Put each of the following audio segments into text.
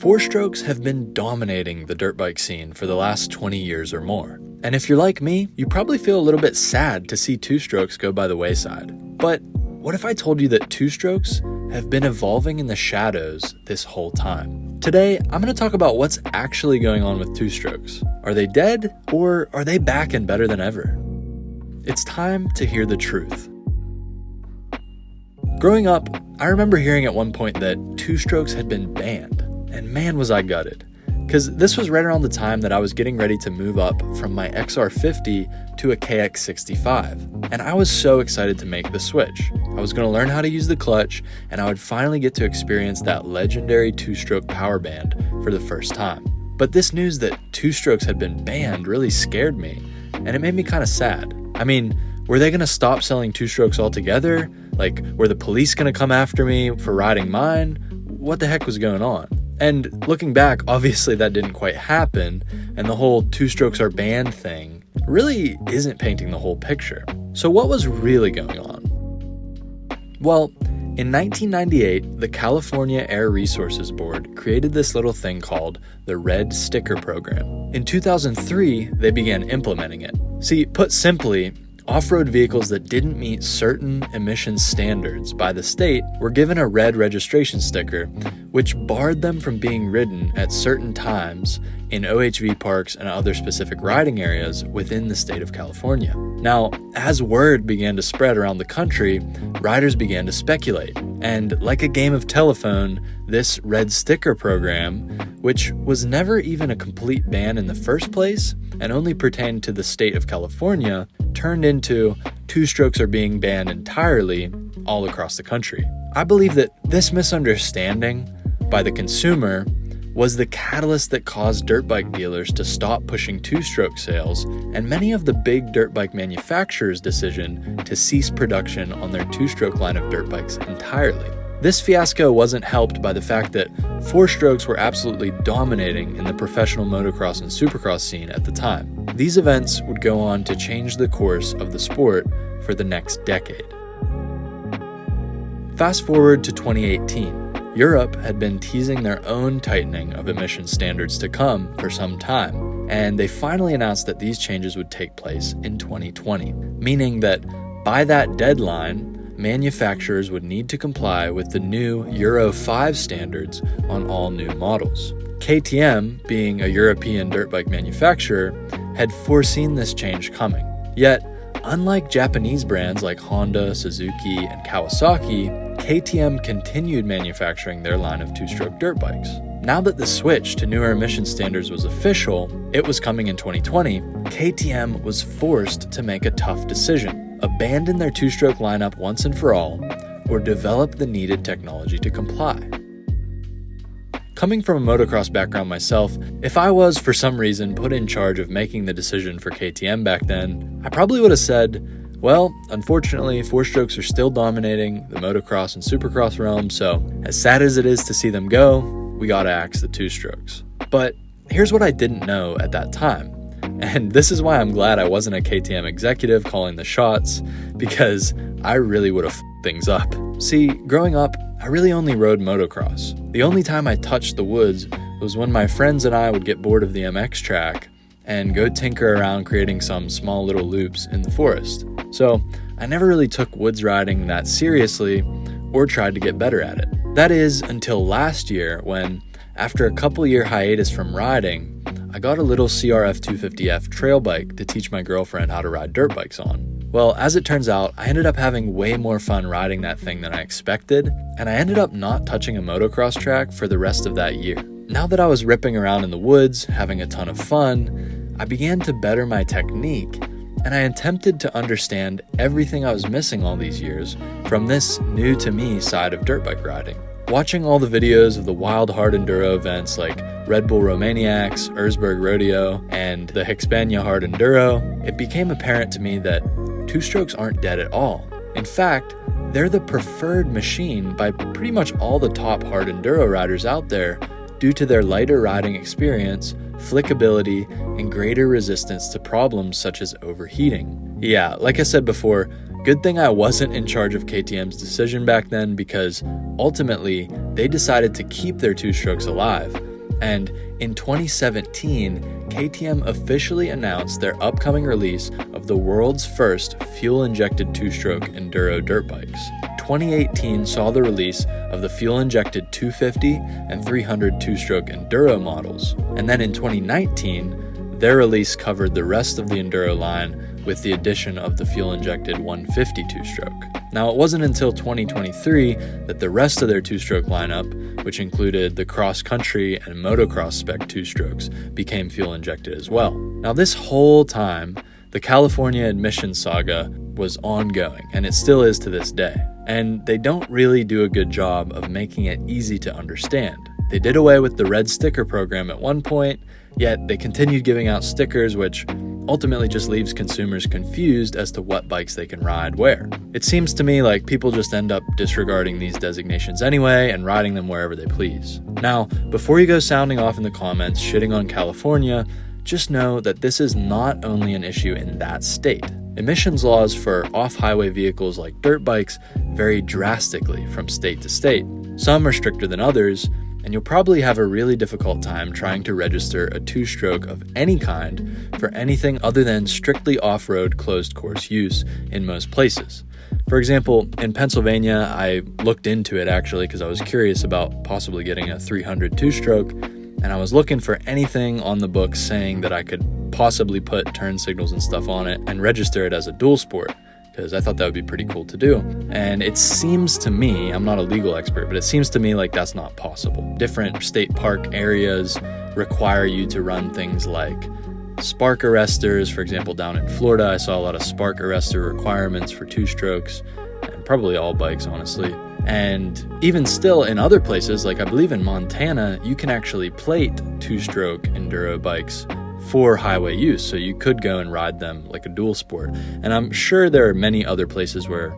Four-strokes have been dominating the dirt bike scene for the last 20 years or more. And if you're like me, you probably feel a little bit sad to see two-strokes go by the wayside. But what if I told you that two-strokes have been evolving in the shadows this whole time? Today, I'm going to talk about what's actually going on with two-strokes. Are they dead, or are they back and better than ever? It's time to hear the truth. Growing up, I remember hearing at one point that two-strokes had been banned. And man, was I gutted. Because this was right around the time that I was getting ready to move up from my XR50 to a KX65. And I was so excited to make the switch. I was going to learn how to use the clutch, and I would finally get to experience that legendary two-stroke power band for the first time. But this news that two-strokes had been banned really scared me, and it made me kind of sad. I mean, were they going to stop selling two-strokes altogether? Like, were the police going to come after me for riding mine? What the heck was going on? And looking back, obviously that didn't quite happen, and the whole two-strokes are banned thing really isn't painting the whole picture. So what was really going on? Well, in 1998, the California Air Resources Board created this little thing called the Red Sticker Program. In 2003, they began implementing it. See, put simply, off-road vehicles that didn't meet certain emissions standards by the state were given a red registration sticker, which barred them from being ridden at certain times in OHV parks and other specific riding areas within the state of California. Now, as word began to spread around the country, riders began to speculate. And like a game of telephone, this red sticker program, which was never even a complete ban in the first place and only pertained to the state of California, turned into two-strokes are being banned entirely all across the country. I believe that this misunderstanding by the consumer was the catalyst that caused dirt bike dealers to stop pushing two-stroke sales, and many of the big dirt bike manufacturers' decision to cease production on their two-stroke line of dirt bikes entirely. This fiasco wasn't helped by the fact that four-strokes were absolutely dominating in the professional motocross and supercross scene at the time. These events would go on to change the course of the sport for the next decade. Fast forward to 2018. Europe had been teasing their own tightening of emission standards to come for some time, and they finally announced that these changes would take place in 2020, meaning that by that deadline, manufacturers would need to comply with the new Euro 5 standards on all new models. KTM, being a European dirt bike manufacturer, had foreseen this change coming. Yet, unlike Japanese brands like Honda, Suzuki, and Kawasaki, KTM continued manufacturing their line of two-stroke dirt bikes. Now that the switch to newer emission standards was official, it was coming in 2020, KTM was forced to make a tough decision: abandon their two-stroke lineup once and for all, or develop the needed technology to comply. Coming from a motocross background myself, if I was, for some reason, put in charge of making the decision for KTM back then, I probably would have said, well, unfortunately, four-strokes are still dominating the motocross and supercross realm, so as sad as it is to see them go, we gotta axe the two-strokes. But here's what I didn't know at that time, and this is why I'm glad I wasn't a KTM executive calling the shots, because I really would have f***ed things up. See, growing up, I really only rode motocross. The only time I touched the woods was when my friends and I would get bored of the MX track and go tinker around creating some small little loops in the forest. So I never really took woods riding that seriously or tried to get better at it. That is until last year when, after a couple-year hiatus from riding, I got a little CRF 250F trail bike to teach my girlfriend how to ride dirt bikes on. Well, as it turns out, I ended up having way more fun riding that thing than I expected, and I ended up not touching a motocross track for the rest of that year. Now that I was ripping around in the woods, having a ton of fun, I began to better my technique, and I attempted to understand everything I was missing all these years from this new-to-me side of dirt bike riding. Watching all the videos of the wild hard enduro events like Red Bull Romaniacs, Erzberg Rodeo, and the Hispania Hard Enduro, it became apparent to me that two-strokes aren't dead at all. In fact, they're the preferred machine by pretty much all the top hard enduro riders out there due to their lighter riding experience, flickability, and greater resistance to problems such as overheating. Yeah, like I said before, good thing I wasn't in charge of KTM's decision back then, because ultimately they decided to keep their two-strokes alive, And in 2017, KTM officially announced their upcoming release of the world's first fuel-injected two-stroke enduro dirt bikes. 2018 saw the release of the fuel-injected 250 and 300 two-stroke enduro models. And then in 2019, their release covered the rest of the enduro line with the addition of the fuel-injected 150 two-stroke. Now, it wasn't until 2023 that the rest of their two-stroke lineup, which included the cross-country and motocross spec two-strokes, became fuel-injected as well. Now, this whole time, the California emissions saga was ongoing, and it still is to this day. And they don't really do a good job of making it easy to understand. They did away with the red sticker program at one point, yet they continued giving out stickers, which ultimately just leaves consumers confused as to what bikes they can ride where. It seems to me like people just end up disregarding these designations anyway and riding them wherever they please. Now, before you go sounding off in the comments shitting on California, just know that this is not only an issue in that state. Emissions laws for off-highway vehicles like dirt bikes vary drastically from state to state. Some are stricter than others, and you'll probably have a really difficult time trying to register a two-stroke of any kind for anything other than strictly off-road closed course use in most places. For example, in Pennsylvania, I looked into it actually because I was curious about possibly getting a 300 two-stroke, and I was looking for anything on the books saying that I could possibly put turn signals and stuff on it and register it as a dual sport, because I thought that would be pretty cool to do. And it seems to me, I'm not a legal expert, but it seems to me like that's not possible. Different state park areas require you to run things like spark arresters. For example, down in Florida, I saw a lot of spark arrestor requirements for two strokes, and probably all bikes, honestly. And even still in other places, like I believe in Montana, you can actually plate two-stroke enduro bikes for highway use, so you could go and ride them like a dual sport. And I'm sure there are many other places where,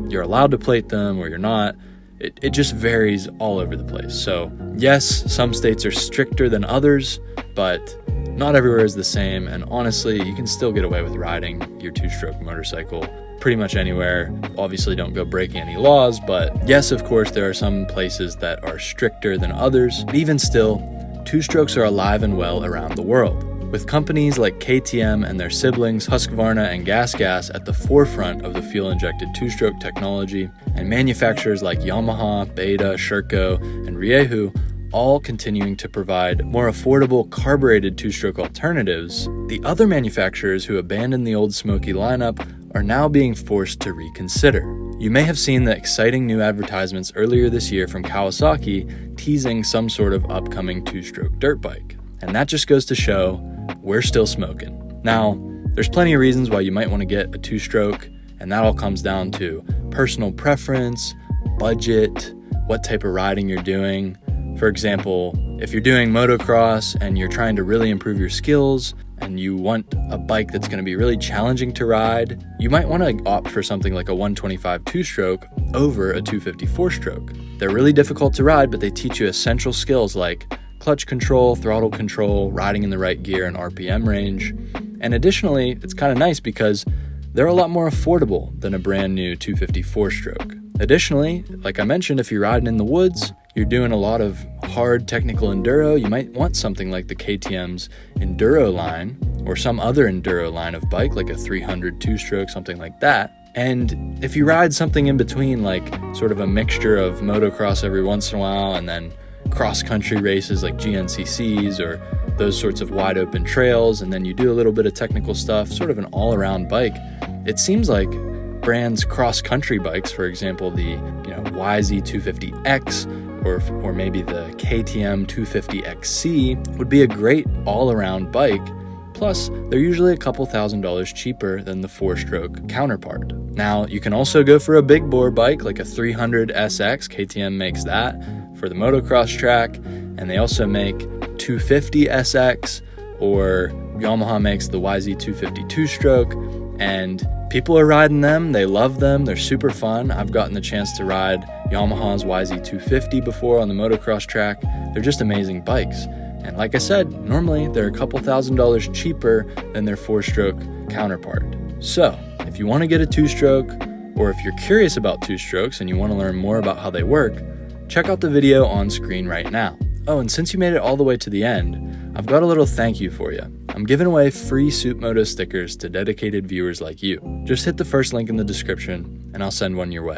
you're allowed to plate them or you're not. It just varies all over the place. So yes, some states are stricter than others, but not everywhere is the same. And honestly, you can still get away with riding your two-stroke motorcycle pretty much anywhere. Obviously, don't go breaking any laws, but yes, of course, there are some places that are stricter than others. But even still, two-strokes are alive and well around the world, with companies like KTM and their siblings Husqvarna and GasGas at the forefront of the fuel-injected two-stroke technology, and manufacturers like Yamaha, Beta, Sherco, and Riehu all continuing to provide more affordable carbureted two-stroke alternatives. The other manufacturers who abandoned the old smoky lineup are now being forced to reconsider. You may have seen the exciting new advertisements earlier this year from Kawasaki teasing some sort of upcoming two-stroke dirt bike. And that just goes to show we're still smoking. Now, there's plenty of reasons why you might want to get a two-stroke, and that all comes down to personal preference, budget, what type of riding you're doing. For example, if you're doing motocross and you're trying to really improve your skills and you want a bike that's going to be really challenging to ride, you might want to opt for something like a 125 two-stroke over a 250 four-stroke. They're really difficult to ride, but they teach you essential skills like clutch control, throttle control, riding in the right gear and RPM range. And additionally, it's kind of nice because they're a lot more affordable than a brand new 250 four-stroke. Additionally, like I mentioned, if you're riding in the woods, you're doing a lot of hard technical enduro, you might want something like the KTM's Enduro line or some other enduro line of bike like a 300 two-stroke, something like that. And if you ride something in between, like sort of a mixture of motocross every once in a while and then cross-country races like GNCCs or those sorts of wide open trails, and then you do a little bit of technical stuff, sort of an all-around bike, it seems like brands cross-country bikes, for example, the YZ250X or maybe the KTM 250XC would be a great all-around bike. Plus, they're usually a couple $1,000s cheaper than the four-stroke counterpart. Now, you can also go for a big bore bike like a 300 SX. KTM makes that for the motocross track, and they also make 250 SX, or Yamaha makes the YZ250 two-stroke, and people are riding them. They love them. They're super fun. I've gotten the chance to ride Yamaha's YZ250 before on the motocross track. They're just amazing bikes. And like I said, normally they're a couple $1,000s cheaper than their four-stroke counterpart. So if you want to get a two-stroke, or if you're curious about two-strokes and you want to learn more about how they work, check out the video on screen right now. Oh, and since you made it all the way to the end, I've got a little thank you for you. I'm giving away free Moto stickers to dedicated viewers like you. Just hit the first link in the description, and I'll send one your way.